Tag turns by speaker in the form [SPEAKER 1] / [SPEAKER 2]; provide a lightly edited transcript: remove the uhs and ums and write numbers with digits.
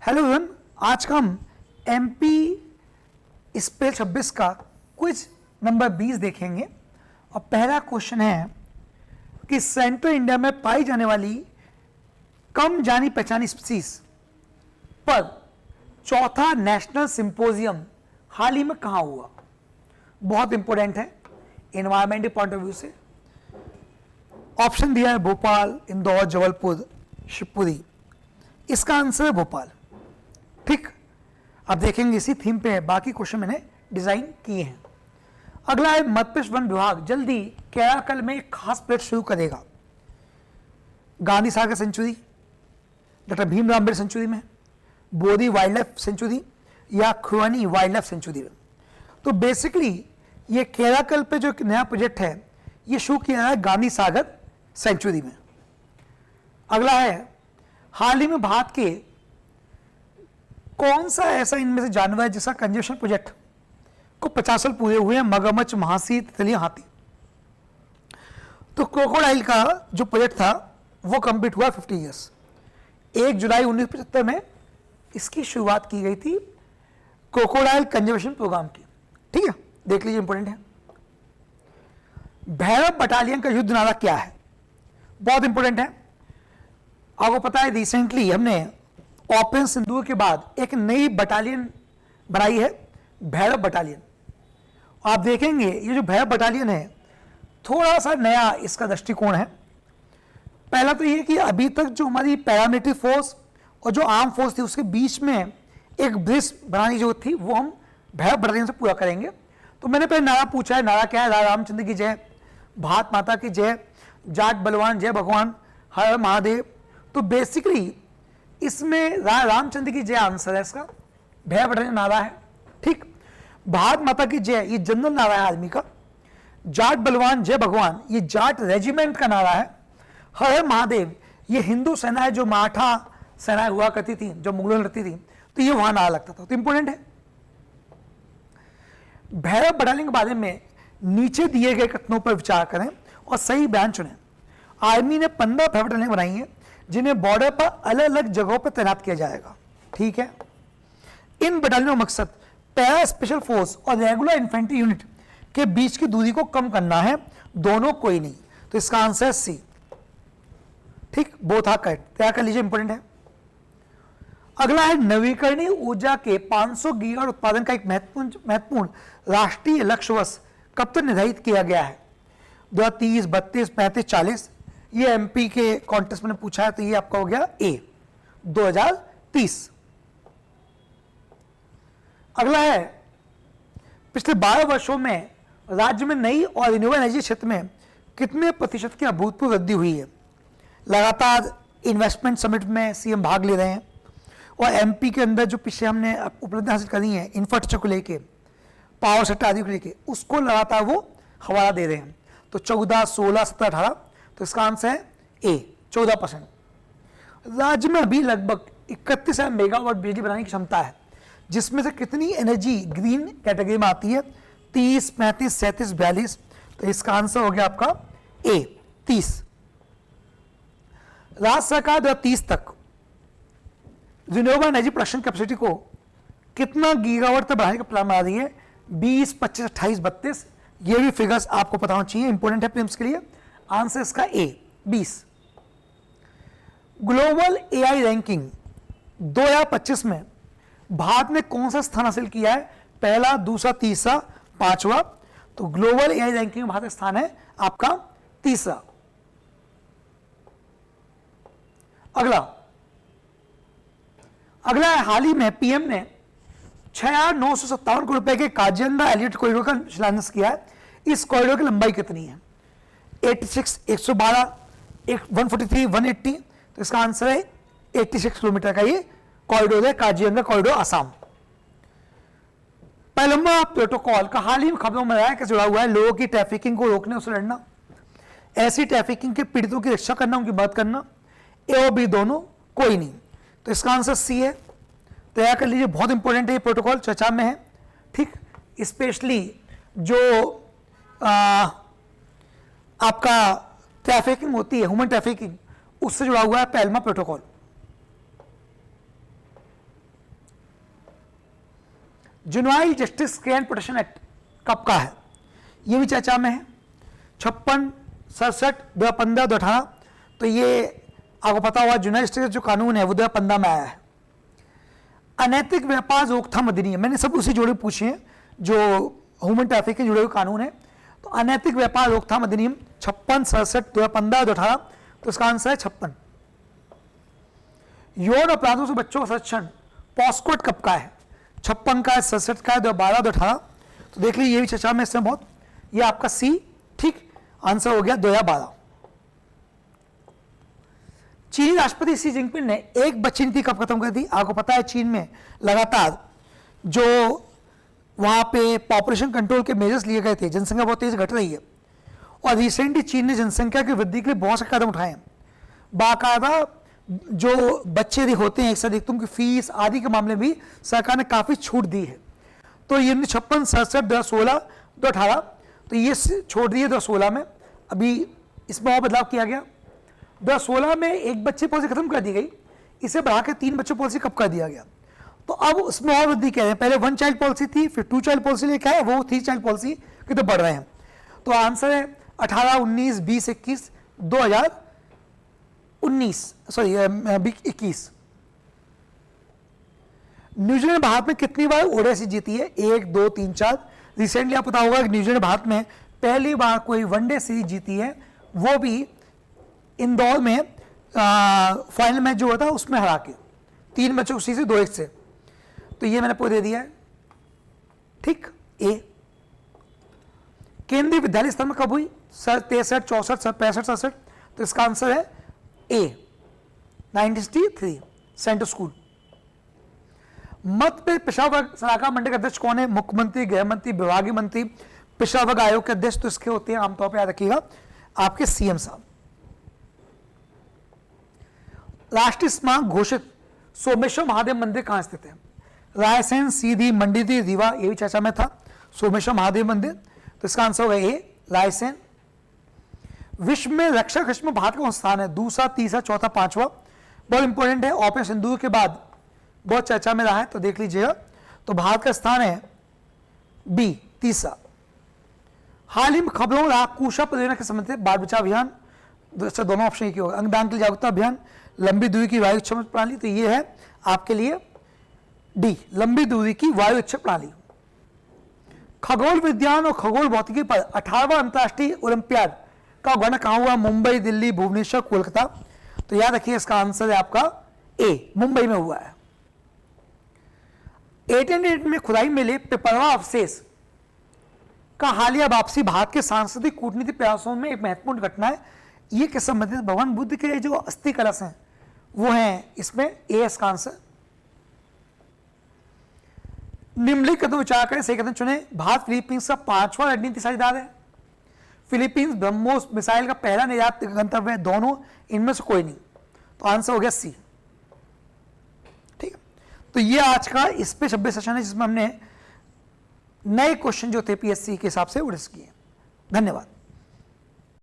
[SPEAKER 1] Hello everyone, आज का हम एमपी स्पेल 26 का क्विज नंबर 20 देखेंगे। और पहला क्वेश्चन है कि सेंट्रल इंडिया में पाई जाने वाली कम जानी पहचानी स्पीसीज पर चौथा नेशनल सिंपोजियम हाल ही में कहाँ हुआ। बहुत इंपॉर्टेंट है एनवायरमेंटल पॉइंट ऑफ व्यू से। ऑप्शन दिया है भोपाल, इंदौर, जबलपुर, शिवपुरी। इसका आंसर है भोपाल। ठीक, अब देखेंगे इसी थीम पे बाकी क्वेश्चन मैंने डिजाइन किए हैं। अगला है मध्य प्रदेश वन विभाग जल्दी केराकल में एक खास प्रोजेक्ट शुरू करेगा। Gandhi Sagar sanctuary, doctor Bhimrao Ambedkar sanctuary में, बोरी वाइल्ड लाइफ सेंचुरी या खुआनी वाइल्ड लाइफ सेंचुरी में। तो बेसिकली ये केराकल पे जो एक नया प्रोजेक्ट है ये शुरू किया है गांधी सागर सेंचुरी में। अगला है हाल ही में भारत के कौन सा ऐसा इनमें से जानवर है जिसका कंजर्वेशन प्रोजेक्ट को 50 साल पूरे हुए हैं। मगरमच्छ, महासी, तितली, हाथी। तो क्रोकोडाइल का जो प्रोजेक्ट था वो कंप्लीट हुआ 50 ईयर्स। 1 जुलाई 1975 में इसकी शुरुआत की गई थी क्रोकोडाइल कंजर्वेशन प्रोग्राम की। ठीक है, देख लीजिए, इंपॉर्टेंट है। भैरव बटालियन का युद्ध नारा क्या है? बहुत इंपॉर्टेंट है। आपको पता है रिसेंटली हमने ऑपरेशन सिंदूर के बाद एक नई बटालियन बनाई है, भैरव बटालियन। आप देखेंगे ये जो भैरव बटालियन है थोड़ा सा नया इसका दृष्टिकोण है। पहला तो ये कि अभी तक जो हमारी पैरामिलिट्री फोर्स और जो आर्म फोर्स थी उसके बीच में एक ब्रिज बनाने की जरूरत थी, वो हम भैरव बटालियन से पूरा करेंगे। तो मैंने पहले नारा पूछा है, नारा क्या है? राजा रामचंद्र की जय, भारत माता की जय, जाट बलवान, जय भगवान, हर हर महादेव। तो बेसिकली इसमें रामचंद्र की जय आंसर है इसका, भैरव बटालियन नारा है। ठीक, भारत माता की जय ये जनरल नारा है आर्मी का। जाट बलवान, जय भगवान ये जाट रेजिमेंट का नारा है। हर हर महादेव ये हिंदू सेना है जो मराठा सेनाएं हुआ करती थी, जो मुगलों में रहती थी, तो ये वहां नारा लगता था। तो इंपॉर्टेंट है। भैरव बटालियन के बारे में नीचे दिए गए कथनों पर विचार करें और सही बयान चुनें। आर्मी ने 15 भैरव बटालियन बनाई हैं जिन्हें बॉर्डर पर अलग अलग जगहों पर तैनात किया जाएगा। ठीक है, इन बटालियनों का मकसद पैरा स्पेशल फोर्स और रेगुलर इन्फेंट्री यूनिट के बीच की दूरी को कम करना है, दोनों कोई नहीं। तो इसका आंसर है सी। ठीक, बोथ आर करेक्ट, तैयार कर लीजिए, इंपॉर्टेंट है। अगला है नवीकरणीय ऊर्जा के 500 गीगावाट उत्पादन का एक महत्वपूर्ण राष्ट्रीय लक्ष्य वर्ष कब तक निर्धारित किया गया है? 2030, 32, 35, 40। ये एमपी के कॉन्टेस्ट में पूछा है, तो ये आपका हो गया ए, 2030। अगला है पिछले 12 वर्षों में राज्य में नई और रिन्यूएबल एनर्जी क्षेत्र में कितने प्रतिशत की अभूतपूर्व वृद्धि हुई है? लगातार इन्वेस्टमेंट समिट में सीएम भाग ले रहे हैं और एमपी के अंदर जो पिछले हमने उपलब्धियां हासिल करी हैं इंफ्रास्ट्रक्चर को लेके, पावर सेक्टर आदि को लेके, उसको लगातार वो हवाला दे रहे हैं। तो 14, 16, 17, 18। तो इसका आंसर है ए, 14%। राज्य में अभी लगभग 31,000 मेगावाट बिजली बनाने की क्षमता है, जिसमें से कितनी एनर्जी ग्रीन कैटेगरी में आती है? 30, 35, 37, 42। तो इसका आंसर हो गया आपका ए, 30। राज्य सरकार 2030 तक रिन्यूएबल एनर्जी प्रोडक्शन कैपेसिटी को कितना गीगावाट तक बढ़ाने का प्लान बना रही है? 20, 25, 28, 32। ये भी फिगर्स आपको पता होना चाहिए, इंपॉर्टेंट है प्रीलिम्स के लिए। आंसर इसका ए, 20। ग्लोबल एआई रैंकिंग 2025 में भारत ने कौन सा स्थान हासिल किया है? पहला, दूसरा, तीसरा, पांचवा। तो ग्लोबल एआई रैंकिंग में भारत का स्थान है आपका तीसरा। अगला है हाल ही में पीएम ने 6,957 करोड़ रुपए के काजीरंगा एलिवेटेड कॉरिडोर का शिलान्यास किया है। इस कॉरिडोर की लंबाई कितनी है? 86, 112, 143, 180। तो इसका आंसर है 86 किलोमीटर का ये कॉरिडोर है, काजीरंगा कॉरिडोर, आसाम। पैलंबा प्रोटोकॉल का हाल ही में खबरों में आया, कैसे जुड़ा हुआ है? लोगों की ट्रैफिकिंग को रोकने, उससे लड़ना, ऐसी ट्रैफिकिंग के पीड़ितों की रक्षा करना, उनकी मदद करना। ए और बी दोनों कोई नहीं। तो इसका आंसर सी है, तैयार कर लीजिए, बहुत इंपॉर्टेंट है ये प्रोटोकॉल, चर्चा में है। ठीक, स्पेशली जो आपका ट्रैफिकिंग होती है, ह्यूमन ट्रैफिकिंग, उससे जुड़ा हुआ है Palermo protocol. Juvenile justice care and protection act कब का है, ये भी चर्चा में है। 56, 67, 2015, 2018। तो ये आपको पता हुआ जुवेनाइल जस्टिस जो कानून है वो 2015 में आया है। अनैतिक व्यापार रोकथाम अधिनियम, मैंने सब उसी जोड़े पूछे हैं जो ह्यूमन ट्रैफिकिंग जुड़े हुए कानून है। तो अनैतिक व्यापार रोकथाम अधिनियम 56, 67, 2015, 2018। तो इसका आंसर है 56। यौन अपराधों से बच्चों का संरक्षण पॉस्को एक्ट कब का है, 56 का है, 67 का है, 2012, 2018। तो देख लीजिए ये भी चर्चा में इसमें बहुत, ये आपका सी ठीक आंसर हो गया 2012। चीनी राष्ट्रपति शी जिनपिंग ने एक बच्ची नीति कब खत्म कर दी, आपको पता है चीन में लगातार जो वहां पे पॉपुलेशन कंट्रोल के मेजर्स लिए गए थे, जनसंख्या बहुत तेज घट रही है और रिसेंटली चीन ने जनसंख्या की वृद्धि के लिए बहुत से कदम उठाए हैं। बाकायदा जो बच्चे होते हैं एक से अधिक, उनकी फीस आदि के मामले में भी सरकार ने काफी छूट दी है। तो ये 56, 67, 2016, 2018, तो ये छोड़ दिए 2016 में। अभी इसमें और बदलाव किया गया। 2016 में एक बच्चे पॉलिसी खत्म कर दी गई, इसे बढ़ा के 3 बच्चों पॉलिसी कब कर दिया गया। तो अब उसमें और वृद्धि कह रहे हैं, पहले 1 चाइल्ड पॉलिसी थी, फिर 2 चाइल्ड पॉलिसी लेके आए, वो 3 चाइल्ड पॉलिसी की तो बढ़ रहे हैं। तो आंसर है 18, 19, 20, 21, 2019, सॉरी 21। न्यूजीलैंड भारत में कितनी बार ओडीआई जीती है, 1, 2, 3, 4। रिसेंटली आप पता होगा कि न्यूजीलैंड भारत में पहली बार कोई वनडे सीरीज जीती है, वो भी इंदौर में फाइनल मैच जो हुआ था उसमें हरा के 3 मैचों से 2-1 से। तो ये मैंने पूरा दे दिया है ठीक। ए केंद्रीय विद्यालय स्तर में कब हुई, 63, 64, 65, 67। तो इसका आंसर है ए 93 सेंटर स्कूल। मध्य प्रदेश पिछड़ा वर्ग सलाहकार मंडल के अध्यक्ष कौन है, मुख्यमंत्री, गृह मंत्री, विभागीय मंत्री। पिछड़ा वर्ग आयोग के अध्यक्ष तो इसके होते हैं आमतौर पर, याद रखिएगा, आपके सीएम साहब। राष्ट्रीय स्मारक घोषित सोमेश्वर महादेव मंदिर कहां स्थित है, रायसेन, सीधी, मंडी, रीवा, ये भी चर्चा में था। सोमेश्वर महादेव मंदिर, तो इसका आंसर होगा ए रायसेन। विश्व में रक्षा खर्च में भारत का स्थान है, दूसरा, तीसरा, चौथा, पांचवा। बहुत इंपॉर्टेंट है, ऑपरेशन सिंदूर के बाद बहुत चर्चा में रहा है, तो देख लीजिएगा। तो भारत का स्थान है बी, तीसरा। हाल ही में खबरों रहा कुशा परियोजना के संबंध में बाल बचाव अभियान, दोनों ऑप्शन एक ही होगा। अंगदान के लिए जागरूकता अभियान, लंबी दूरी की वायु इच्छा प्रणाली, तो ये है आपके लिए डी, लंबी दूरी की वायु इच्छा प्रणाली। खगोल विज्ञान और खगोल भौतिकी पर 18वां अंतर्राष्ट्रीय ओलंपियाड का गणना कहां हुआ, मुंबई, दिल्ली, भुवनेश्वर, कोलकाता। तो याद रखिए इसका आंसर है आपका ए, मुंबई में हुआ है। 1888 में खुदाई मिले पिपरवा अवशेष का हालिया वापसी भारत के सांस्कृतिक कूटनीतिक प्रयासों में एक महत्वपूर्ण घटना है। ये किस संबंधित, भगवान बुद्ध के जो अस्थि कलश हैं वो हैं इसमें, ए इसका आंसर। निम्नलिखित कदम विचार करें, सही कदम चुने। भारत फिलीपींस का 5वां रणनीति साझेदार है। फिलीपींस ब्रह्मोस मिसाइल का पहला निर्यात गंतव्य है, दोनों इनमें से कोई नहीं। तो आंसर हो गया सी। ठीक है, तो ये आज का इस पे 26 सेशन है जिसमें हमने नए क्वेश्चन जो थे पीएससी के हिसाब से वो डिस्कस किए। धन्यवाद।